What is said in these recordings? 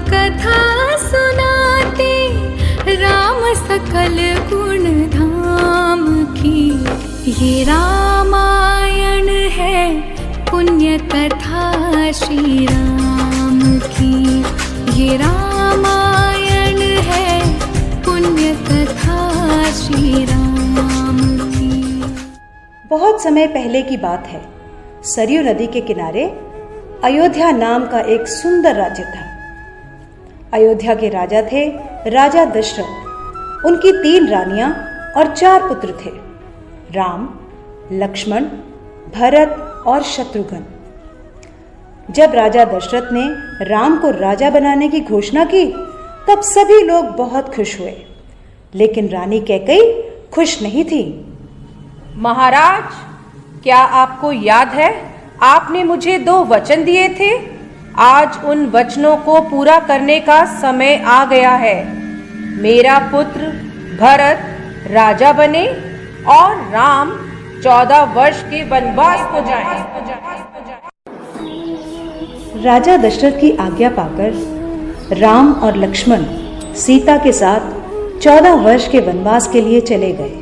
कथा सुनाते राम सकल गुण धाम की। ये रामायण है पुण्य कथा श्री राम की। ये रामायण है पुण्य कथा श्री राम की। बहुत समय पहले की बात है। सरयू नदी के किनारे अयोध्या नाम का एक सुंदर राज्य था। अयोध्या के राजा थे राजा दशरथ। उनकी 3 रानियां और 4 पुत्र थे, राम, लक्ष्मण, भरत और शत्रुघ्न। जब राजा दशरथ ने राम को राजा बनाने की घोषणा की तब सभी लोग बहुत खुश हुए, लेकिन रानी कैकेयी खुश नहीं थी। महाराज, क्या आपको याद है आपने मुझे 2 वचन दिए थे? आज उन वचनों को पूरा करने का समय आ गया है। मेरा पुत्र भरत राजा बने और राम 14 वर्ष के वनवास को जाए। राजा दशरथ की आज्ञा पाकर राम और लक्ष्मण सीता के साथ 14 वर्ष के वनवास के लिए चले गए।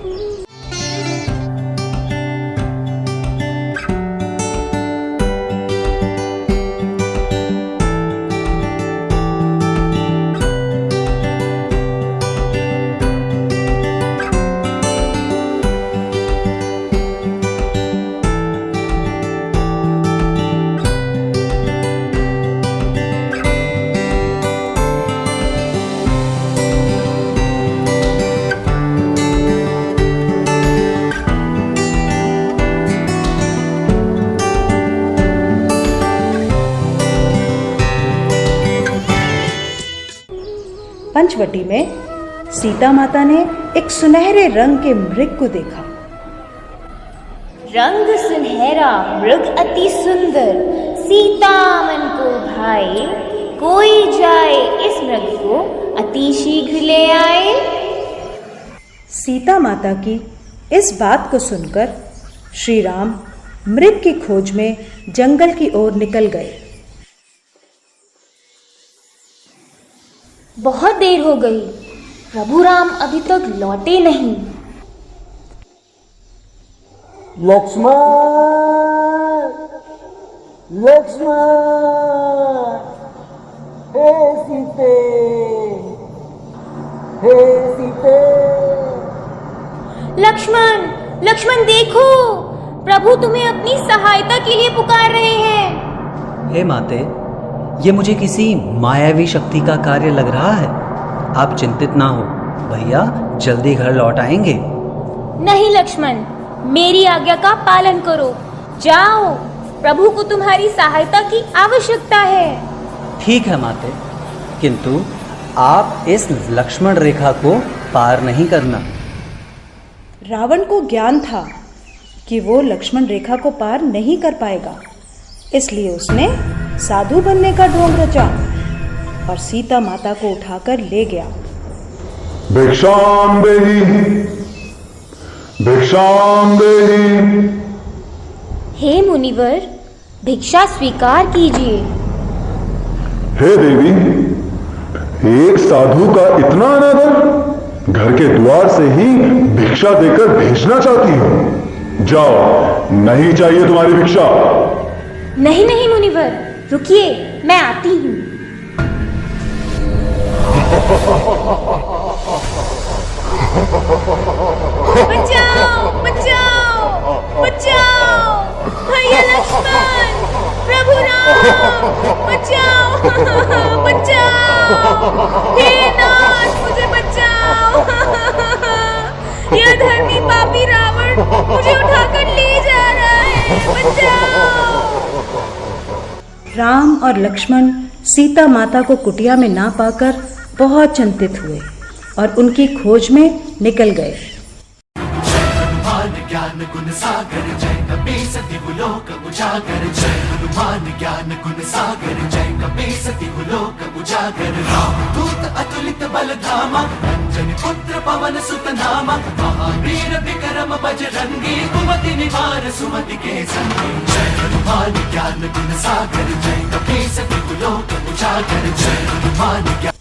पंचवटी में सीता माता ने एक सुनहरे रंग के मृग को देखा। रंग सुनहरा मृग अति सुंदर, सीता मन को भाए। कोई जाए इस मृग को अति शीघ्र ले आए। सीता माता की इस बात को सुनकर श्री राम मृग की खोज में जंगल की ओर निकल गए। बहुत देर हो गई, प्रभु राम अभी तक लौटे नहीं। लक्ष्मण, लक्ष्मण, हे सीते, हे सीते। लक्ष्मण, लक्ष्मण देखो, प्रभु तुम्हें अपनी सहायता के लिए पुकार रहे हैं। हे माते, ये मुझे किसी मायावी शक्ति का कार्य लग रहा है। आप चिंतित ना हो, भैया जल्दी घर लौट आएंगे। नहीं लक्ष्मण, मेरी आज्ञा का पालन करो। जाओ, प्रभु को तुम्हारी सहायता की आवश्यकता है। ठीक है माते, किंतु आप इस लक्ष्मण रेखा को पार नहीं करना। रावण को ज्ञान था कि वो लक्ष्मण रेखा को पार नहीं कर पाएगा, इसलिए उसने साधु बनने का ढोंग रचा और सीता माता को उठाकर ले गया। भिक्षाम देहि, भिक्षाम देहि। हे मुनिवर, भिक्षा स्वीकार कीजिए। हे देवी, एक साधु का इतना अनादर, घर के द्वार से ही भिक्षा देकर भेजना चाहती हो। जाओ, नहीं चाहिए तुम्हारी भिक्षा। नहीं नहीं मुनिवर, रुकिए, मैं आती हूँ। बचाओ, बचाओ, बचाओ, भैया लक्ष्मण, प्रभु राम, बचाओ, बचाओ, हे नाथ, मुझे बचाओ। यह धर्मी पापी रावण मुझे उठाकर ले जा रहा है, बचाओ। राम और लक्ष्मण सीता माता को कुटिया में ना पाकर बहुत चिंतित हुए और उनकी खोज में निकल गए। हनुमान ज्ञान गुण सागर जय कपीस तिहु लोक उजागर। जय हनुमान ज्ञान गुण सागर जय कपीस तिहु लोक उजागर। राम दूत अतुलित बल धामा। अंजनी पुत्र पवन सुत नामा महावीर विक्रम बजरंगी कुमति निवार सुमति के संगी जय हनुमान ज्ञान गुण सागर जय कपीस तिहु लोक उजागर जय हनुमान ज्ञान।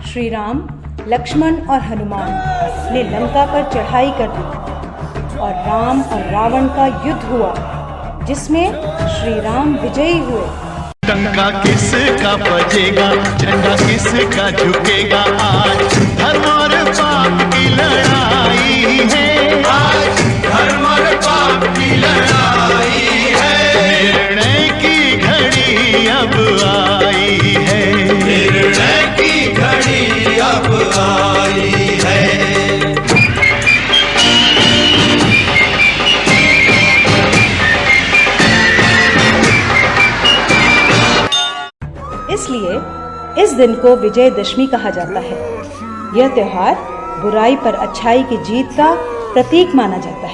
श्री राम, लक्ष्मण और हनुमान ने लंका पर चढ़ाई कर दी और राम और रावण का युद्ध हुआ, जिसमें श्री राम विजयी हुए। डंका किसका बजेगा, झंडा किसका झुकेगा, आज धर्म और पाप की लड़ाई है, आज धर्म और पाप की लड़ाई है। निर्णय की घड़ी अब आई है, निर्णय की घड़ी अब आई है। इसलिए इस दिन को विजयदशमी कहा जाता है। यह त्योहार बुराई पर अच्छाई की जीत का प्रतीक माना जाता है।